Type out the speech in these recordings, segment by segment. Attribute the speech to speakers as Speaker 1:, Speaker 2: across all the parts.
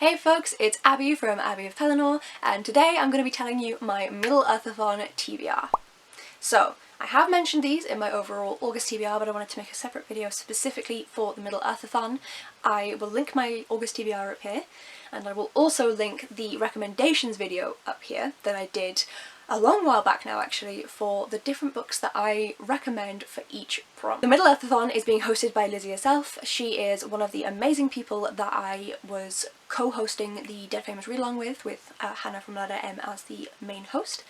Speaker 1: Hey folks, it's Abby from Abby of Pellinor, and today I'm going to be telling you my MiddleEarthAthon TBR. So, I have mentioned these in my overall August TBR, but I wanted to make a separate video specifically for the MiddleEarthAthon. I will link my August TBR up here, and I will also link the recommendations video up here that I did a long while back now actually, for the different books that I recommend for each prompt. The MiddleEarthAthon is being hosted by Lizzie herself. She is one of the amazing people that I was co-hosting the Dead Famous read-along with Hannah from Ladder M as the main host.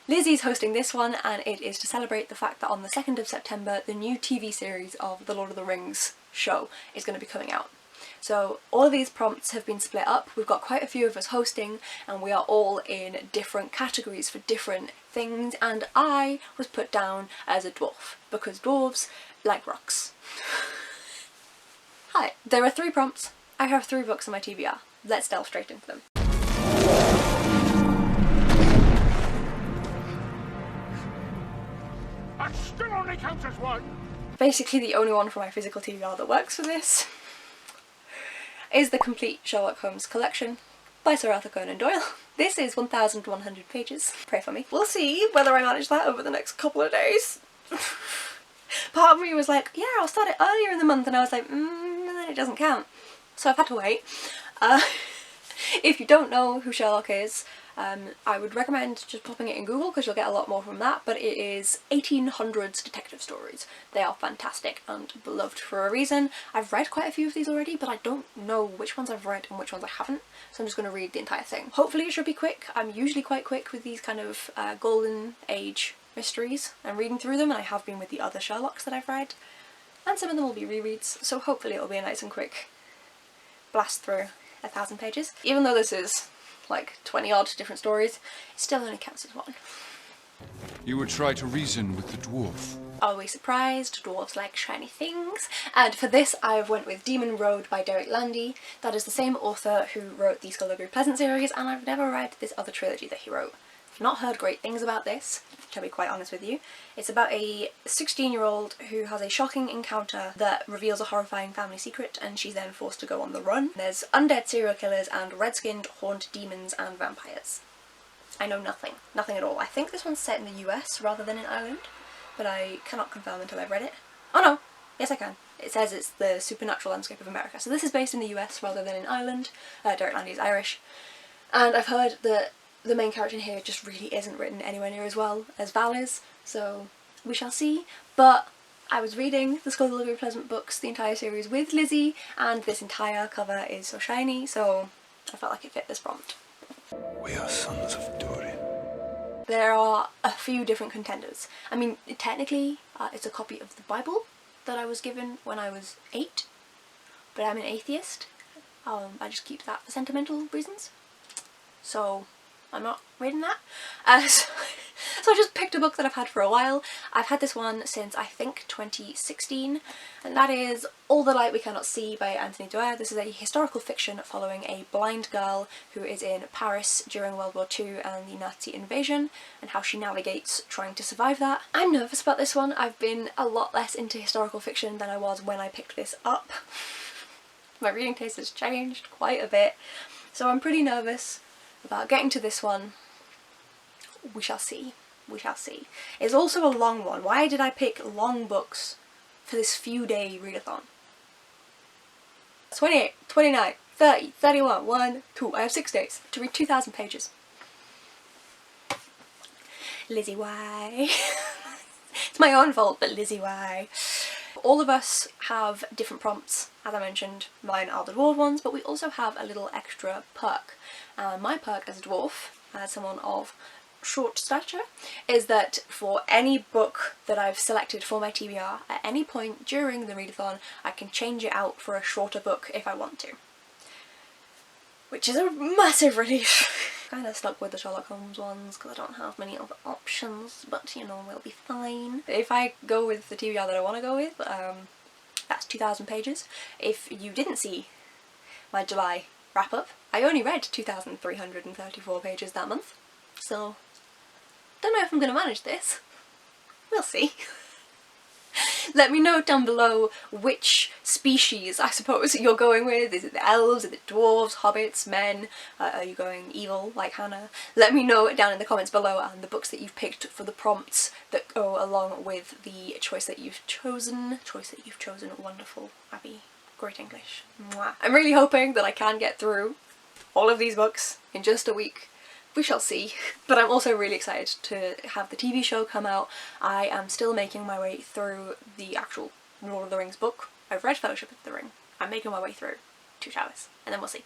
Speaker 1: Lizzie's hosting this one, and it is to celebrate the fact that on the 2nd of September the new TV series of the Lord of the Rings show is going to be coming out. So all of these prompts have been split up. We've got quite a few of us hosting, and we are all in different categories for different things, and I was put down as a dwarf because dwarves like rocks. Hi, there are 3 prompts. I have 3 books on my TBR. Let's delve straight into them.
Speaker 2: That still only counts as one.
Speaker 1: Basically the only one from my physical TBR that works for this is the Complete Sherlock Holmes collection by Sir Arthur Conan Doyle. This is 1,100 pages. Pray for me. We'll see whether I manage that over the next couple of days. Part of me was like, yeah, I'll start it earlier in the month, and I was like, then it doesn't count. So I've had to wait. If you don't know who Sherlock is, I would recommend just popping it in Google because you'll get a lot more from that, but it is 1800s detective stories. They are fantastic and beloved for a reason. I've read quite a few of these already, but I don't know which ones I've read and which ones I haven't, so I'm just going to read the entire thing. Hopefully it should be quick. I'm usually quite quick with these kind of golden age mysteries. I'm reading through them, and I have been with the other Sherlocks that I've read, and some of them will be rereads, so hopefully it'll be a nice and quick blast through 1,000 pages. Even though this is like 20 odd different stories, it still only counts as one.
Speaker 2: You would try to reason with the dwarf.
Speaker 1: Always surprised, dwarves like shiny things. And for this I've went with Demon Road by Derek Landy. That is the same author who wrote the Skullduggery Pleasant series, and I've never read this other trilogy that he wrote. I've not heard great things about this, to be quite honest with you. It's about a 16-year-old who has a shocking encounter that reveals a horrifying family secret, and she's then forced to go on the run. There's undead serial killers and red-skinned horned demons and vampires. I know nothing. Nothing at all. I think this one's set in the US rather than in Ireland, but I cannot confirm until I've read it. Oh no! Yes I can. It says it's the supernatural landscape of America. So this is based in the US rather than in Ireland. Derek Landy is Irish. And I've heard that the main character in here just really isn't written anywhere near as well as Val is, so we shall see. But I was reading the Skullduggery Pleasant books, the entire series, with Lizzie, and this entire cover is so shiny, so I felt like it fit this prompt.
Speaker 3: We are sons of Durin.
Speaker 1: There are a few different contenders. I mean, technically it's a copy of the Bible that I was given when I was 8, but I'm an atheist. I just keep that for sentimental reasons, so I'm not reading that. So I just picked a book that I've had for a while. I've had this one since I think 2016, and that is All the Light We Cannot See by Anthony Doerr. This is a historical fiction following a blind girl who is in Paris during World War II and the Nazi invasion, and how she navigates trying to survive that. I'm nervous about this one. I've been a lot less into historical fiction than I was when I picked this up. My reading taste has changed quite a bit, so I'm pretty nervous about getting to this one. We shall see. We shall see. It's also a long one. Why did I pick long books for this few-day readathon? 28, 29, 30, 31, 1, 2. I have 6 days to read 2,000 pages. Lizzie, why? It's my own fault, but Lizzie, why? All of us have different prompts, as I mentioned. Mine are the dwarf ones, but we also have a little extra perk. My perk as a dwarf, as someone of short stature, is that for any book that I've selected for my TBR, at any point during the readathon I can change it out for a shorter book if I want to. Which is a massive relief. Kind of stuck with the Sherlock Holmes ones because I don't have many other options, but you know, we'll be fine. If I go with the TBR that I want to go with, that's 2,000 pages. If you didn't see my July wrap-up, I only read 2,334 pages that month, so don't know if I'm going to manage this. We'll see. Let me know down below which species, I suppose, you're going with. Is it the elves, is it dwarves, hobbits, men? Are you going evil like Hannah? Let me know down in the comments below, and the books that you've picked for the prompts that go along with the choice that you've chosen. Wonderful, Abby. Great English. Mwah. I'm really hoping that I can get through all of these books in just a week. We shall see. But I'm also really excited to have the TV show come out. I am still making my way through the actual Lord of the Rings book. I've read Fellowship of the Ring. I'm making my way through Two Towers, and then we'll see.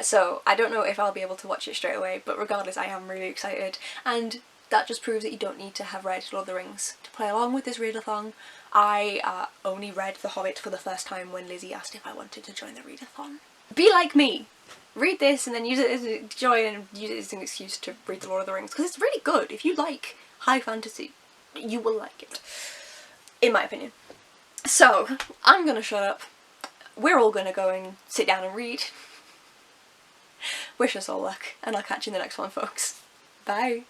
Speaker 1: So I don't know if I'll be able to watch it straight away, but regardless, I am really excited, and that just proves that you don't need to have read Lord of the Rings to play along with this readathon. I only read The Hobbit for the first time when Lizzie asked if I wanted to join the readathon. Be like me! Read this and then use it as a joy and use it as an excuse to read The Lord of the Rings, because it's really good. If you like high fantasy, you will like it. In my opinion. So, I'm gonna shut up. We're all gonna go and sit down and read. Wish us all luck, and I'll catch you in the next one, folks. Bye!